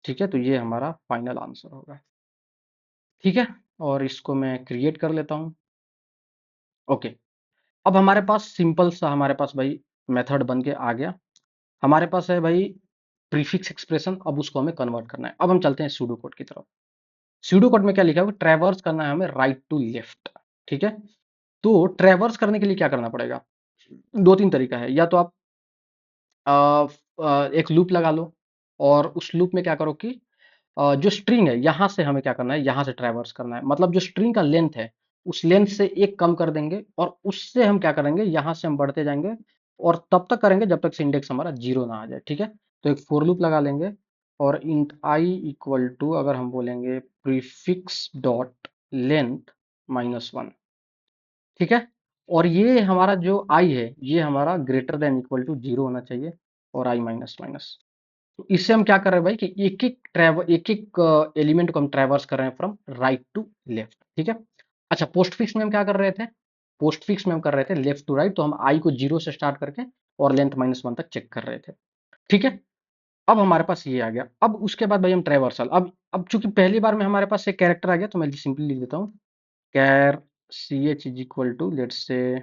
ठीक है। तो ये हमारा फाइनल आंसर होगा, ठीक है। और इसको मैं क्रिएट कर लेता हूँ, ओके। अब हमारे पास सिंपल सा, हमारे पास भाई मेथड बन के आ गया। हमारे पास है भाई प्रीफिक्स एक्सप्रेशन, अब उसको हमें कन्वर्ट करना है। अब हम चलते हैं सूडो कोड की तरफ। सूडो कोड में क्या लिखा है, ट्रैवर्स करना है हमें राइट टू लेफ्ट, ठीक है। तो ट्रैवर्स करने के लिए क्या करना पड़ेगा, दो तीन तरीका है। या तो आप एक लूप लगा लो, और उस लूप में क्या करो कि जो स्ट्रिंग है यहाँ से हमें क्या करना है, यहाँ से ट्रैवर्स करना है। मतलब जो स्ट्रिंग का लेंथ है, उस लेंथ से एक कम कर देंगे, और उससे हम क्या करेंगे, यहाँ से हम बढ़ते जाएंगे, और तब तक करेंगे जब तक से इंडेक्स हमारा 0 ना आ जाए, ठीक है। तो एक फोर लूप लगा लेंगे, और इंट आई इक्वल टू, अगर हम बोलेंगे प्रीफिक्स डॉट लेंथ -1, ठीक है। और ये हमारा जो आई है, ये हमारा ग्रेटर देन इक्वल टू 0 होना चाहिए, और आई माइनस माइनस। तो इससे हम क्या कर रहे हैं भाई कि एक एक एलिमेंट को हम ट्रैवर्स कर रहे हैं फ्रॉम राइट टू लेफ्ट, ठीक है। अच्छा, पोस्ट फिक्स में हम क्या कर रहे थे, पोस्ट फिक्स में हम कर रहे थे लेफ्ट टू राइट, तो हम आई को 0 से स्टार्ट करके और लेंथ -1 तक चेक कर रहे थे, ठीक है। अब हमारे पास ये आ गया। अब उसके बाद भाई हम ट्रैवर्सल, अब चूंकि पहली बार में हमारे पास एक कैरेक्टर आ गया, तो मैं सिंपली लिख देता हूँ care C H is equal to let's say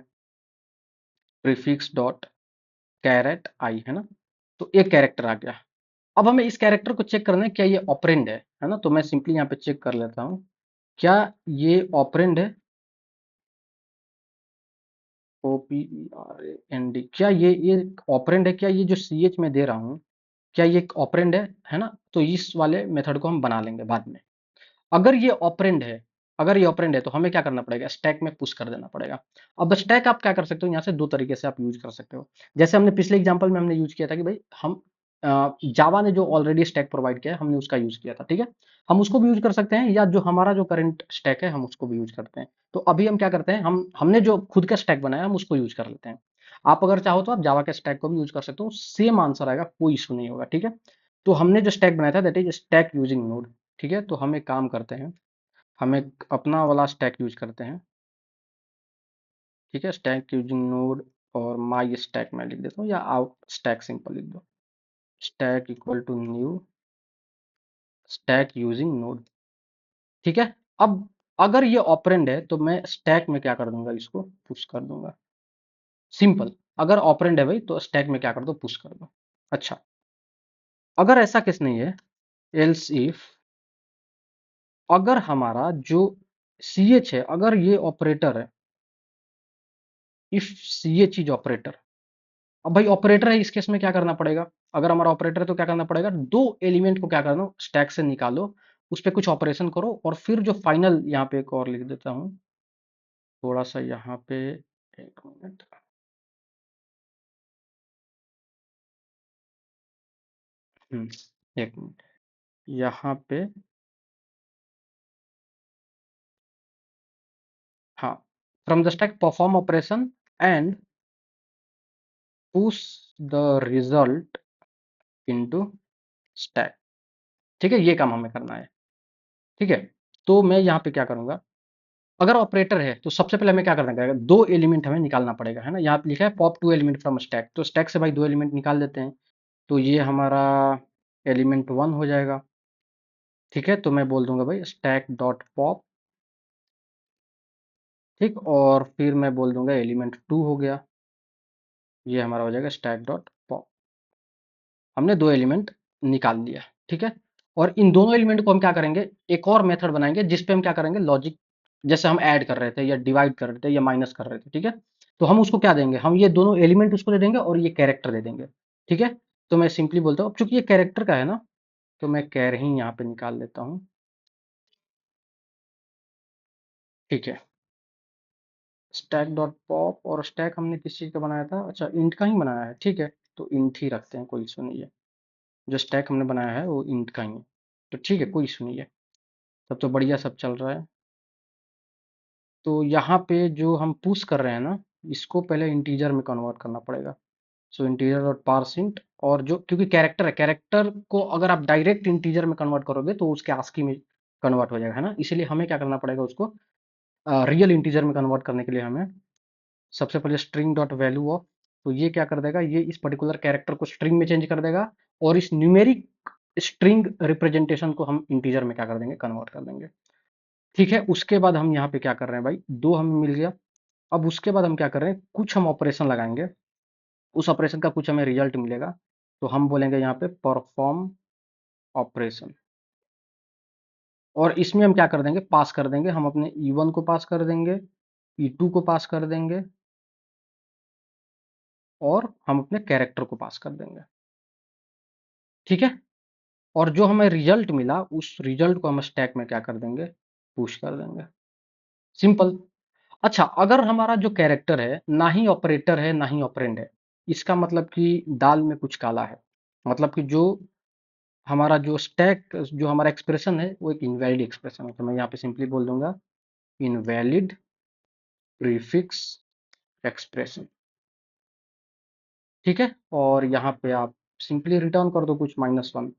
prefix dot caret I, है ना। तो एक कैरेक्टर आ गया। अब हमें इस कैरेक्टर को चेक करना है क्या ये ऑपरेंड है ना। तो मैं सिंपली यहाँ पे चेक कर लेता हूँ, क्या ये ऑपरेंड है, OPERAND, क्या ये ऑपरेंड है, क्या ये जो CH में दे रहा हूँ, क्या ये एक ऑपरेंड है ना। तो इस वाले मेथड को हम बना लेंगे बाद में। अगर ये ऑपरेंड है, अगर ये ऑपरेंड है, तो हमें क्या करना पड़ेगा, स्टैक में पुश कर देना पड़ेगा। अब स्टैक आप क्या कर सकते हो, यहाँ से दो तरीके से आप यूज कर सकते हो। जैसे हमने पिछले एग्जांपल में हमने यूज किया था कि भाई हम जावा ने जो ऑलरेडी स्टैक प्रोवाइड किया है, हमने उसका यूज किया था, ठीक है। हम उसको भी यूज कर सकते हैं, या जो हमारा जो करंट स्टैक है हम उसको भी यूज करते हैं। तो अभी हम क्या करते हैं, हमने जो खुद का स्टैक बनाया हम उसको यूज कर लेते हैं। आप अगर चाहो तो आप जावा के स्टैक को भी यूज कर सकते हो, सेम आंसर आएगा, कोई इशू नहीं होगा, ठीक है। तो हमने जो स्टैक बनाया था that is stack using node, ठीक है। तो हम एक काम करते हैं, हम एक अपना वाला स्टैक यूज करते हैं, ठीक है। स्टैक यूजिंग नोड, और माई स्टैक मैं लिख देता हूँ, या आउट स्टैक सिंपल लिख दो, stack equal to new stack using node, ठीक है। अब अगर ये ऑपरेंड है, तो मैं स्टैक में क्या कर दूंगा, इसको पुश कर दूंगा, सिंपल। अगर ऑपरेंड है भाई, तो स्टैक में क्या कर दो, पुश कर दो। अच्छा, अगर ऐसा केस नहीं है, एल्स इफ, अगर हमारा जो CH है, अगर ये ऑपरेटर है, इफ CH इज ऑपरेटर। अब भाई ऑपरेटर है, इस केस में क्या करना पड़ेगा, अगर हमारा ऑपरेटर है तो क्या करना पड़ेगा, दो एलिमेंट को क्या करना, स्टैक से निकालो, उस पर कुछ ऑपरेशन करो, और फिर जो फाइनल, यहाँ पे एक और लिख देता हूँ, थोड़ा सा यहाँ पे, एक मिनट, एक मिनट, यहाँ पे, हाँ, from the stack perform operation and push the result into stack, ठीक है। ये काम हमें करना है, ठीक है। तो मैं यहाँ पे क्या करूंगा, अगर ऑपरेटर है तो सबसे पहले हमें क्या करना पड़ेगा, दो एलिमेंट हमें निकालना पड़ेगा, है ना। यहाँ पे लिखा है pop two element from stack, तो स्टैक से भाई दो एलिमेंट निकाल देते हैं। तो ये हमारा एलिमेंट 1 हो जाएगा, ठीक है। तो मैं बोल दूंगा भाई स्टैक डॉट पॉप, ठीक, और फिर मैं बोल दूंगा एलिमेंट 2 हो गया, ये हमारा हो जाएगा स्टैक डॉट पॉप। हमने दो एलिमेंट निकाल लिया, ठीक है। और इन दोनों एलिमेंट को हम क्या करेंगे, एक और मेथड बनाएंगे जिसपे हम क्या करेंगे, लॉजिक, जैसे हम ऐड कर रहे थे, या डिवाइड कर रहे थे, या माइनस कर रहे थे, ठीक है। तो हम उसको क्या देंगे, हम ये दोनों एलिमेंट उसको दे देंगे, और ये कैरेक्टर दे देंगे, ठीक है। तो मैं सिंपली बोलता हूँ, अब चूंकि ये कैरेक्टर का है ना, तो मैं कैर ही यहाँ पे निकाल लेता हूँ, ठीक है। स्टैक डॉट पॉप, और स्टैक हमने किस चीज़ का बनाया था? अच्छा, इंट का ही बनाया है, ठीक है, तो इंट ही रखते हैं, कोई इशू नहीं है। जो स्टैक हमने बनाया है वो इंट का ही है, तो ठीक है, कोई इशू नहीं है, तब तो बढ़िया सब चल रहा है। तो यहाँ पे जो हम पुश कर रहे हैं ना, इसको पहले इंटीजर में कन्वर्ट करना पड़ेगा। सो इंटीजर डॉट पार्सिंट, और जो क्योंकि कैरेक्टर है, कैरेक्टर को अगर आप डायरेक्ट इंटीजर में कन्वर्ट करोगे तो उसके आस्की में कन्वर्ट हो जाएगा, है ना, इसीलिए हमें क्या करना पड़ेगा, उसको रियल इंटीजर में कन्वर्ट करने के लिए हमें सबसे पहले स्ट्रिंग डॉट वैल्यू ऑफ, तो ये क्या कर देगा, ये इस पर्टिकुलर कैरेक्टर को स्ट्रिंग में चेंज कर देगा, और इस न्यूमेरिक स्ट्रिंग रिप्रेजेंटेशन को हम इंटीजर में क्या कर देंगे, कन्वर्ट कर देंगे। ठीक है, उसके बाद हम यहाँ पे क्या कर रहे हैं भाई, दो हमें मिल गया। अब उसके बाद हम क्या कर रहे हैं, कुछ हम ऑपरेशन लगाएंगे, उस ऑपरेशन का कुछ हमें रिजल्ट मिलेगा, तो हम बोलेंगे यहाँ पे परफॉर्म ऑपरेशन, और इसमें हम क्या कर देंगे, पास कर देंगे, हम अपने E1 को पास कर देंगे, E2 को पास कर देंगे, और हम अपने कैरेक्टर को पास कर देंगे। ठीक है, और जो हमें रिजल्ट मिला उस रिजल्ट को हम स्टैक में क्या कर देंगे, पुश कर देंगे। सिंपल। अच्छा, अगर हमारा जो कैरेक्टर है ना ही ऑपरेटर है ना ही ऑपरेंड है, इसका मतलब कि दाल में कुछ काला है, मतलब कि जो हमारा जो स्टैक, जो हमारा एक्सप्रेशन है वो एक इनवैलिड एक्सप्रेशन है, तो मैं यहाँ पे सिंपली बोल दूंगा इनवैलिड प्रीफिक्स एक्सप्रेशन। ठीक है, और यहाँ पे आप सिंपली रिटर्न कर दो कुछ -1।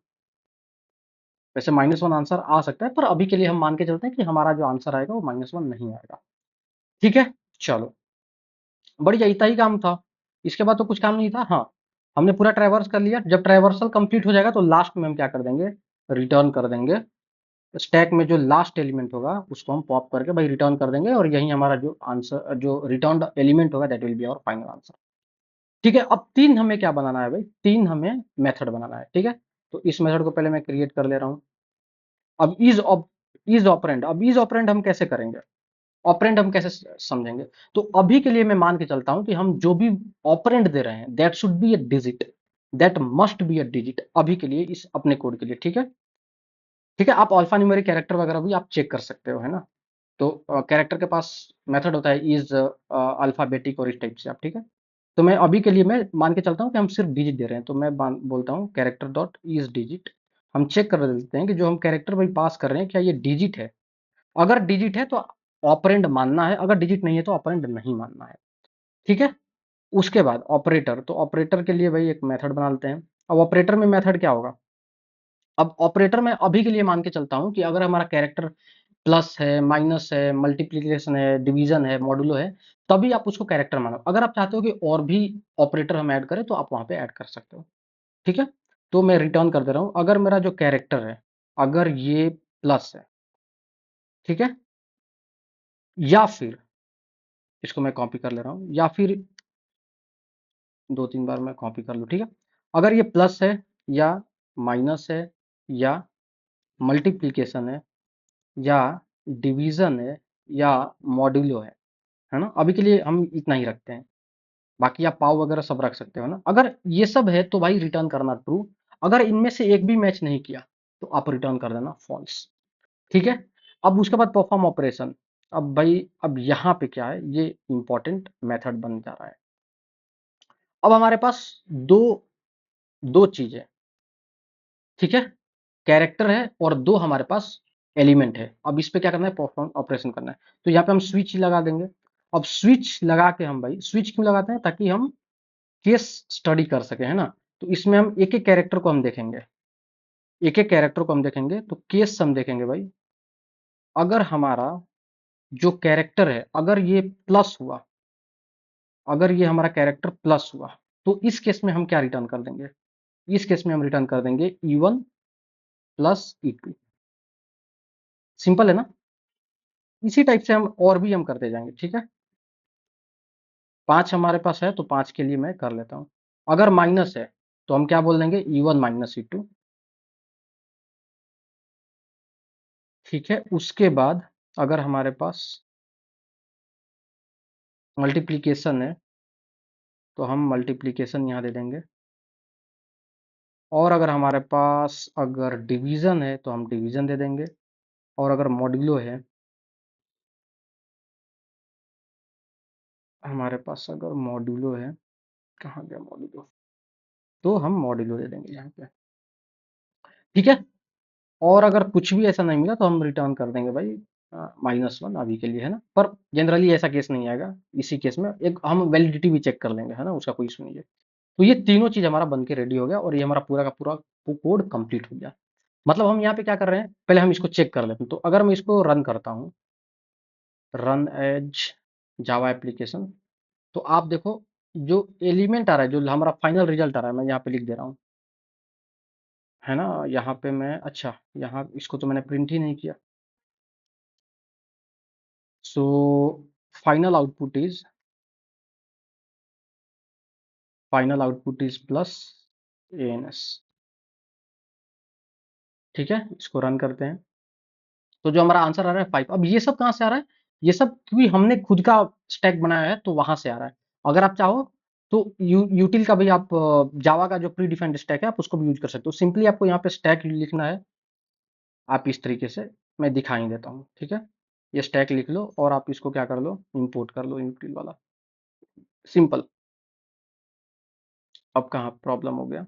वैसे -1 आंसर आ सकता है, पर अभी के लिए हम मान के चलते हैं कि हमारा जो आंसर आएगा वो -1 नहीं आएगा। ठीक है, चलो, बढ़िया, इतना ही काम था, इसके बाद तो कुछ काम नहीं था। हाँ, हमने पूरा ट्रैवर्स कर लिया, जब ट्रैवर्सल कंप्लीट हो जाएगा तो लास्ट में हम क्या कर देंगे, रिटर्न कर देंगे, स्टैक में जो लास्ट एलिमेंट होगा उसको हम पॉप करके भाई रिटर्न कर देंगे, और यही हमारा जो आंसर, जो रिटर्न एलिमेंट होगा, that will be our final answer. ठीक है, अब तीन हमें क्या बनाना है भाई, तीन हमें मेथड बनाना है। ठीक है, तो इस मेथड को पहले मैं क्रिएट कर ले रहा हूँ। अब इज ऑपरेंड, अब इज ऑपरेंड हम कैसे करेंगे, ऑपरेंड हम कैसे समझेंगे, तो अभी के लिए मैं मान के चलता हूं कि हम जो भी ऑपरेंड दे रहे हैं that should be a digit, that must be a digit, अभी के लिए इस अपने कोड के लिए। ठीक है, ठीक है, आप अल्फा न्यूमेरिक कैरेक्टर वगैरह भी आप चेक कर सकते हो, है ना, तो कैरेक्टर के पास मेथड होता है इज अल्फाबेटिक, और इस टाइप से आप, ठीक है, तो मैं अभी के लिए मैं मान के चलता हूँ कि हम सिर्फ डिजिट दे रहे हैं, तो मैं बोलता हूँ कैरेक्टर डॉट इज डिजिट। हम चेक कर लेते हैं कि जो हम कैरेक्टर भाई पास कर रहे हैं क्या ये डिजिट है, अगर डिजिट है तो ऑपरेंड मानना है, अगर डिजिट नहीं है तो ऑपरेंड नहीं मानना है। ठीक है, उसके बाद ऑपरेटर, तो ऑपरेटर के लिए भाई एक मेथड बना लेते हैं। अब ऑपरेटर में मेथड क्या होगा, अब ऑपरेटर में अभी के लिए मान के चलता हूं कि अगर हमारा कैरेक्टर प्लस है, माइनस है, मल्टीप्लीकेशन है, डिवीजन है, मॉडुलो है, तभी आप उसको कैरेक्टर मानो। अगर आप चाहते हो कि और भी ऑपरेटर हम ऐड करें तो आप वहां पे ऐड कर सकते हो। ठीक है, तो मैं रिटर्न कर दे रहा हूं, अगर मेरा जो कैरेक्टर है अगर ये प्लस है, ठीक है, या फिर इसको मैं कॉपी कर ले रहा हूं, या फिर 2-3 बार मैं कॉपी कर लूँ। ठीक है, अगर ये प्लस है, या माइनस है, या मल्टीप्लीकेशन है, या डिवीजन है, या मॉड्यूलो है ना, अभी के लिए हम इतना ही रखते हैं, बाकी आप पाव वगैरह सब रख सकते हो ना। अगर ये सब है तो भाई रिटर्न करना ट्रू, अगर इनमें से एक भी मैच नहीं किया तो आप रिटर्न कर देना फॉल्स। ठीक है, अब उसके बाद परफॉर्म ऑपरेशन, अब भाई अब यहाँ पे क्या है, ये इंपॉर्टेंट मेथड बन जा रहा है। अब हमारे पास दो दो चीजें, ठीक है, कैरेक्टर है और दो हमारे पास एलिमेंट है। अब इस पे क्या करना है, परफॉर्म ऑपरेशन करना है, तो यहाँ पे हम स्विच लगा देंगे। अब स्विच लगा के हम भाई, स्विच क्यों लगाते हैं, ताकि हम केस स्टडी कर सके, है ना, तो इसमें हम एक एक कैरेक्टर को हम देखेंगे, एक एक कैरेक्टर को हम देखेंगे, तो केस हम देखेंगे भाई, अगर हमारा जो कैरेक्टर है अगर ये प्लस हुआ, अगर ये हमारा कैरेक्टर प्लस हुआ, तो इस केस में हम क्या रिटर्न कर देंगे, इस केस में हम रिटर्न कर देंगे E1 प्लस E2। सिंपल है ना, इसी टाइप से हम और भी हम करते जाएंगे। ठीक है, 5 हमारे पास है तो 5 के लिए मैं कर लेता हूं, अगर माइनस है तो हम क्या बोल देंगे E1 माइनस E2। ठीक है, उसके बाद अगर हमारे पास मल्टीप्लीकेशन है तो हम मल्टीप्लीकेशन यहाँ दे देंगे, और अगर हमारे पास अगर डिवीजन है तो हम डिवीजन दे देंगे, और अगर मॉड्यूलो है हमारे पास अगर मॉड्यूलो है, कहाँ गया मॉड्यूलो, तो हम मॉड्यूलो दे देंगे यहाँ पे, ठीक है। और अगर कुछ भी ऐसा नहीं मिला तो हम रिटर्न कर देंगे भाई -1 अभी के लिए, है ना। पर जनरली ऐसा केस नहीं आएगा। इसी केस में एक हम वैलिडिटी भी चेक कर लेंगे, है ना, उसका कोई इशू नहीं है। तो ये तीनों चीज हमारा बन के रेडी हो गया और ये हमारा पूरा का पूरा कोड कंप्लीट हो गया। मतलब हम यहाँ पे क्या कर रहे हैं, पहले हम इसको चेक कर लेते हैं। तो अगर मैं इसको रन करता हूँ, रन एज जावा एप्लीकेशन, तो आप देखो जो एलिमेंट आ रहा है, जो हमारा फाइनल रिजल्ट आ रहा है, मैं यहाँ पे लिख दे रहा हूँ, है ना। यहाँ पे मैं, अच्छा, यहाँ इसको तो मैंने प्रिंट ही नहीं किया। So final output is plus ans, ठीक है। इसको रन करते हैं, तो जो हमारा आंसर आ रहा है 5। अब ये सब कहाँ से आ रहा है, ये सब क्योंकि हमने खुद का स्टैक बनाया है तो वहां से आ रहा है। अगर आप चाहो तो यूटिल का भी आप जावा का जो प्री डिफाइंड स्टैक है आप उसको भी यूज कर सकते हो। सिंपली आपको यहाँ पे स्टैक लिखना है, आप इस तरीके से, मैं दिखा ही देता हूँ, ठीक है। ये स्टैक लिख लो और आप इसको क्या कर लो, इंपोर्ट कर लो यूटिल वाला, सिंपल। अब कहाँ प्रॉब्लम हो गया,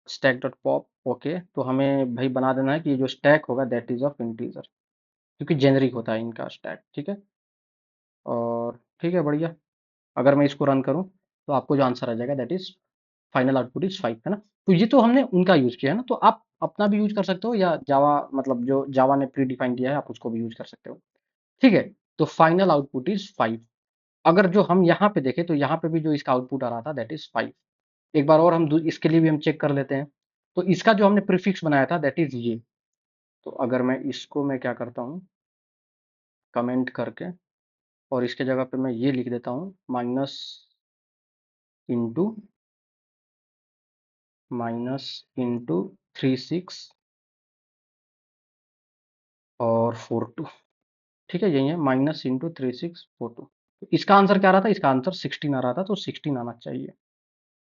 स्टैक डॉट पॉप, ओके। तो हमें भाई बना देना है कि ये जो स्टैक होगा दैट इज ऑफ इंटीजर, क्योंकि जेनरिक होता है इनका स्टैक, ठीक है। और ठीक है, बढ़िया। अगर मैं इसको रन करूं तो आपको जो आंसर आ जाएगा that is final output is 5, है ना। तो ये तो हमने उनका यूज किया है ना, तो आप अपना भी यूज कर सकते हो, या जावा मतलब जो जावा ने प्री डिफाइन किया है आप उसको भी यूज कर सकते हो, ठीक है। तो फाइनल आउटपुट इज 5। अगर जो हम यहाँ पे देखें तो यहाँ पे भी जो इसका आउटपुट आ रहा था दैट इज 5। एक बार और हम इसके लिए भी हम चेक कर लेते हैं। तो इसका जो हमने प्रीफिक्स बनाया था दैट इज ये। तो अगर मैं इसको मैं क्या करता हूँ, कमेंट करके, और इसके जगह पे मैं ये लिख देता हूँ इंटू -इंटू 36 और 42, ठीक है। यही है, -इंटू 36 42। इसका आंसर क्या आ रहा था, इसका आंसर 16 आ रहा था, तो 16 आना चाहिए।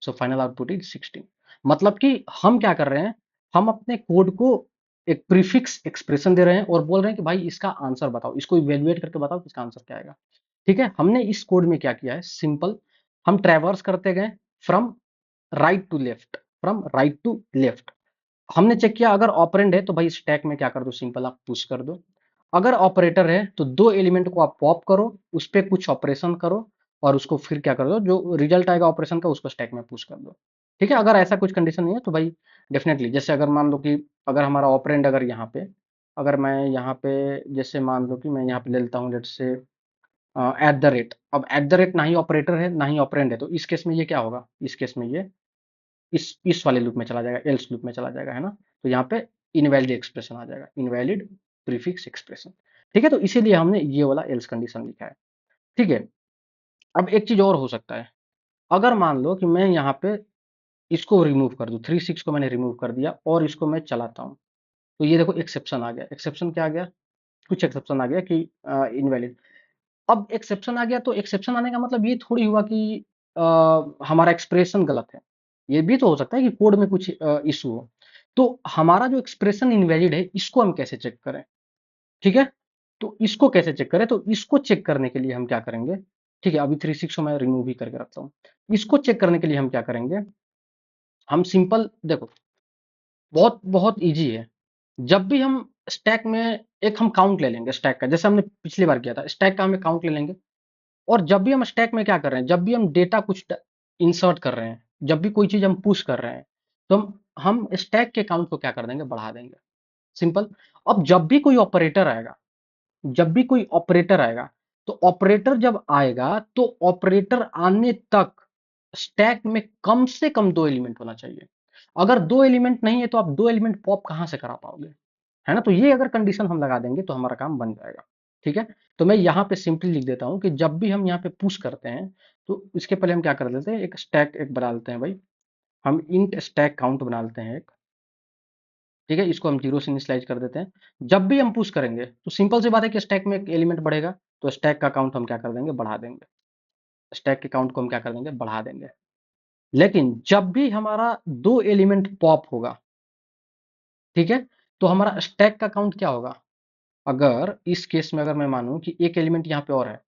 So final output is 16। मतलब कि हम क्या कर रहे हैं, हम अपने कोड को एक प्रीफिक्स एक्सप्रेशन दे रहे हैं और बोल रहे हैं कि भाई इसका आंसर बताओ, इसको इवेल्युएट करके बताओ कि इसका आंसर क्या आएगा, ठीक है। हमने इस कोड में क्या किया है, सिंपल, हम ट्रैवर्स करते गए फ्रॉम राइट टू लेफ्ट, हमने चेक किया अगर ऑपरेंड है तो भाई स्टैक में क्या कर दो, सिंपल आप पुश कर दो। अगर ऑपरेटर है तो दो एलिमेंट को आप पॉप करो, उस पर कुछ ऑपरेशन करो, और उसको फिर क्या कर दो, जो रिजल्ट आएगा ऑपरेशन का उसको स्टैक में पुश कर दो, ठीक है। अगर ऐसा कुछ कंडीशन नहीं है तो भाई डेफिनेटली, जैसे अगर मान लो कि अगर हमारा ऑपरेंड अगर यहाँ पे, अगर मैं यहाँ पे, जैसे मान लो कि मैं यहाँ पे ले लेता हूँ लेट से @, अब @, ना ही ऑपरेटर है ना ही ऑपरेंड है, तो इस केस में ये क्या होगा, इस केस में ये इस वाले लूप में चला जाएगा, एल्स लूप में चला जाएगा, है ना। तो यहाँ पे इनवैलिड एक्सप्रेशन आ जाएगा, इनवैलिड प्रीफिक्स एक्सप्रेशन, ठीक है। तो इसीलिए हमने ये वाला एल्स कंडीशन लिखा है, ठीक है। अब एक चीज और हो सकता है, अगर मान लो कि मैं यहाँ पे इसको रिमूव कर दूं, 36 को मैंने रिमूव कर दिया और इसको मैं चलाता हूँ, तो ये देखो एक्सेप्शन आ गया। एक्सेप्शन क्या आ गया, कुछ एक्सेप्शन आ गया कि इनवैलिड। अब एक्सेप्शन आ गया तो एक्सेप्शन आने का मतलब ये थोड़ी हुआ कि हमारा एक्सप्रेशन गलत है। ये भी तो हो सकता है कि कोड में कुछ इशू हो। तो हमारा जो एक्सप्रेशन इनवैलिड है इसको हम कैसे चेक करें, ठीक है। तो इसको कैसे चेक करें, तो इसको चेक करने के लिए हम क्या करेंगे, ठीक है। अभी 36 को मैं रिमूव ही करके रखता हूँ। इसको चेक करने के लिए हम क्या करेंगे, हम सिंपल देखो, बहुत बहुत ईजी है। जब भी हम स्टैक में एक हम काउंट ले लेंगे स्टैक का, जैसे हमने पिछली बार किया था, स्टैक का हमें काउंट ले लेंगे। और जब भी हम स्टैक में क्या कर रहे हैं, जब भी हम डेटा कुछ इंसर्ट कर रहे हैं, जब भी कोई चीज हम पुश कर रहे हैं, तो हम स्टैक के काउंट को क्या कर देंगे, बढ़ा देंगे, सिंपल। अब जब भी कोई ऑपरेटर आएगा, तो ऑपरेटर जब आएगा तो ऑपरेटर आने तक स्टैक में कम से कम दो एलिमेंट होना चाहिए। अगर दो एलिमेंट नहीं है तो आप दो एलिमेंट पॉप कहां से करा पाओगे, है ना। तो ये अगर कंडीशन हम लगा देंगे तो हमारा काम बन जाएगा, ठीक है। तो मैं यहाँ पे सिंपली लिख देता हूँ कि जब भी हम यहाँ पे पुश करते हैं तो इसके पहले हम क्या कर देते हैं, एक स्टैक एक बना लेते हैं भाई, हम इंट स्टैक काउंट बना लेते हैं एक, ठीक है। इसको हम 0 से इनिशियलाइज कर देते हैं। जब भी हम पुश करेंगे तो सिंपल सी बात है कि स्टैक में एक एलिमेंट बढ़ेगा, तो स्टैक का काउंट हम क्या कर देंगे, बढ़ा देंगे। स्टैक के काउंट को हम क्या कर देंगे, बढ़ा देंगे। लेकिन जब भी हमारा दो एलिमेंट पॉप होगा, ठीक है, तो हमारा स्टैक का काउंट क्या होगा, अगर इस केस में अगर मैं मानूं कि एक एलिमेंट यहाँ पे और है,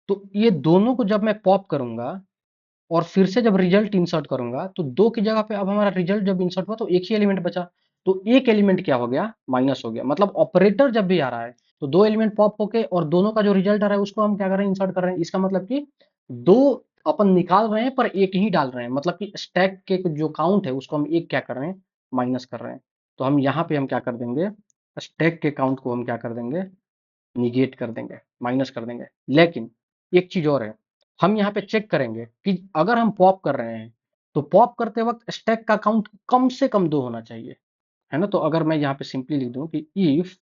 तो ये दोनों को जब मैं पॉप करूंगा और फिर से जब रिजल्ट इंसर्ट करूंगा तो 2 की जगह पे अब हमारा रिजल्ट जब इंसर्ट हुआ तो एक ही एलिमेंट बचा। तो एक एलिमेंट क्या हो गया, माइनस हो गया। मतलब ऑपरेटर जब भी आ रहा है तो 2 एलिमेंट पॉप होके और दोनों का जो रिजल्ट आ रहा है उसको हम क्या कर रहे हैं, इंसर्ट कर रहे हैं। इसका मतलब कि 2 अपन निकाल रहे हैं पर एक ही डाल रहे हैं। मतलब कि स्टैक के जो काउंट है उसको हम एक क्या कर रहे हैं, माइनस कर रहे हैं। तो हम यहाँ पे हम क्या कर देंगे, स्टैक के काउंट को हम क्या कर देंगे, निगेट कर देंगे, माइनस कर देंगे। लेकिन एक चीज और है, हम यहाँ पे चेक करेंगे कि अगर हम पॉप कर रहे हैं तो पॉप करते वक्त स्टैक का काउंट कम से कम 2 होना चाहिए, है ना। तो अगर मैं यहाँ पे सिंपली लिख दूं कि इफ,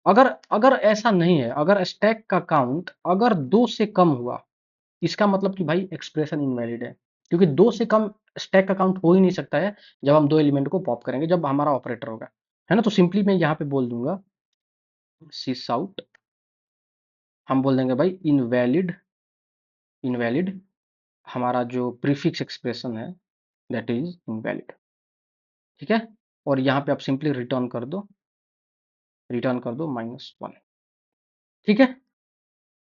अगर अगर ऐसा नहीं है, अगर स्टैक का काउंट अगर 2 से कम हुआ, इसका मतलब कि भाई एक्सप्रेशन इनवैलिड है। क्योंकि 2 से कम स्टैक का काउंट हो ही नहीं सकता है जब हम 2 एलिमेंट को पॉप करेंगे, जब हमारा ऑपरेटर होगा, है ना। तो सिंपली मैं यहाँ पे बोल दूंगा सिस आउट, हम बोल देंगे भाई इनवैलिड, इनवैलिड हमारा जो प्रीफिक्स एक्सप्रेशन है दैट इज इनवैलिड, ठीक है। और यहाँ पे आप सिंपली रिटर्न कर दो, रिटर्न कर दो -1, ठीक है।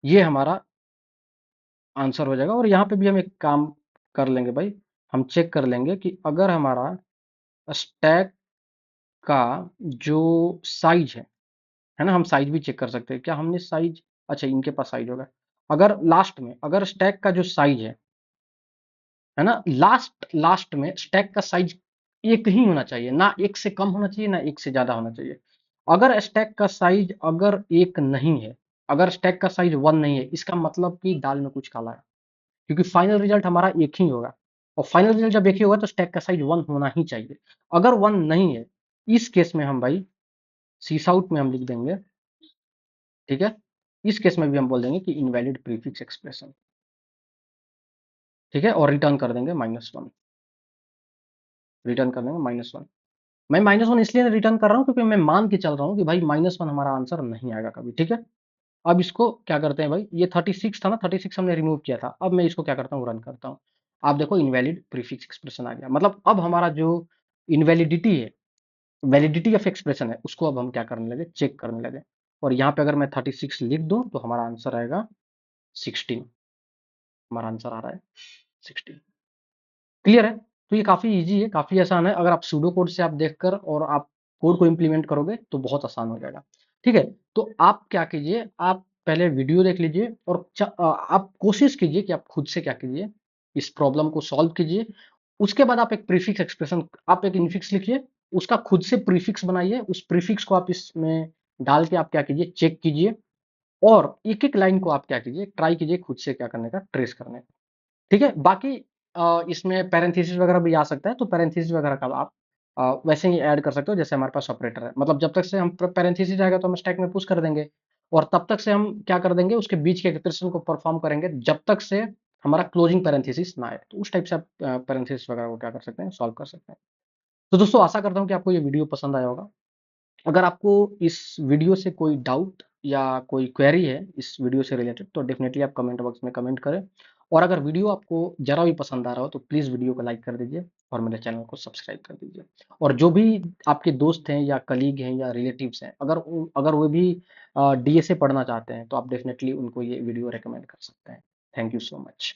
ये हमारा आंसर हो जाएगा। और यहाँ पे भी हम एक काम कर लेंगे भाई, हम चेक कर लेंगे कि अगर हमारा स्टैक का जो साइज है ना, हम साइज भी चेक कर सकते हैं। क्या हमने साइज, अच्छा इनके पास साइज होगा। अगर लास्ट में अगर स्टैक का जो साइज है ना, लास्ट लास्ट में स्टैक का साइज एक ही होना चाहिए, ना एक से कम होना चाहिए ना एक से ज्यादा होना चाहिए। अगर स्टैक का साइज अगर एक नहीं है, अगर स्टैक का साइज 1 नहीं है, इसका मतलब कि दाल में कुछ काला है। क्योंकि फाइनल रिजल्ट हमारा एक ही होगा, और फाइनल रिजल्ट जब एक ही होगा तो स्टैक का साइज 1 होना ही चाहिए। अगर 1 नहीं है, इस केस में हम भाई सीस आउट में हम लिख देंगे, ठीक है। इस केस में भी हम बोल देंगे कि इनवैलिड प्रीफिक्स एक्सप्रेशन, ठीक है। और रिटर्न कर देंगे -1, रिटर्न कर देंगे -1। मैं -1 इसलिए रिटर्न कर रहा हूँ क्योंकि मैं मान के चल रहा हूँ कि भाई -1 हमारा आंसर नहीं आएगा कभी, ठीक है। अब इसको क्या करते हैं भाई, ये 36 था ना, 36 हमने रिमूव किया था। अब मैं इसको क्या करता हूँ, रन करता हूँ। आप देखो इनवैलिड प्रीफिक्स एक्सप्रेशन आ गया। मतलब अब हमारा जो इनवैलिडिटी है, वैलिडिटी ऑफ एक्सप्रेशन है, उसको अब हम क्या करने लगे, चेक करने लगे। और यहाँ पे अगर मैं 36 लिख दूं तो हमारा आंसर आएगा 16, हमारा आंसर आ रहा है 16। क्लियर है। तो ये काफी इजी है, काफी आसान है। अगर आप सूडो कोड से आप देखकर और आप कोड को इंप्लीमेंट करोगे तो बहुत आसान हो जाएगा, ठीक है। तो आप क्या कीजिए, आप पहले वीडियो देख लीजिए और आप कोशिश कीजिए कि आप खुद से क्या कीजिए, इस प्रॉब्लम को सॉल्व कीजिए। उसके बाद आप एक प्रीफिक्स एक्सप्रेशन, आप एक इनफिक्स लिखिए, उसका खुद से प्रीफिक्स बनाइए, उस प्रीफिक्स को आप इसमें डाल के आप क्या कीजिए, चेक कीजिए। और एक एक लाइन को आप क्या कीजिए, ट्राई कीजिए खुद से क्या करने का, ट्रेस करने का, ठीक है। बाकी इसमें पैरेंथेसिस वगैरह भी आ सकता है, तो पैरेंथेसिस वगैरह का आप वैसे ही ऐड कर सकते हो जैसे हमारे पास ऑपरेटर है। मतलब जब तक से हम पैरेंथेसिस आएगा तो हम स्टैक में पुश कर देंगे, और तब तक से हम क्या कर देंगे, उसके बीच के एक्सप्रेशन को परफॉर्म करेंगे जब तक से हमारा क्लोजिंग पैरेंथेसिस ना आए। तो उस टाइप से आप पैरेंथेसिस वगैरह को क्या कर सकते हैं, सॉल्व कर सकते हैं। तो दोस्तों आशा करता हूँ कि आपको ये वीडियो पसंद आया होगा। अगर आपको इस वीडियो से कोई डाउट या कोई क्वेरी है इस वीडियो से रिलेटेड, तो डेफिनेटली आप कमेंट बॉक्स में कमेंट करें। और अगर वीडियो आपको जरा भी पसंद आ रहा हो तो प्लीज़ वीडियो को लाइक कर दीजिए और मेरे चैनल को सब्सक्राइब कर दीजिए। और जो भी आपके दोस्त हैं या कलीग हैं या रिलेटिव्स हैं, अगर वो भी डीएसए पढ़ना चाहते हैं तो आप डेफिनेटली उनको ये वीडियो रेकमेंड कर सकते हैं। Thank you so much.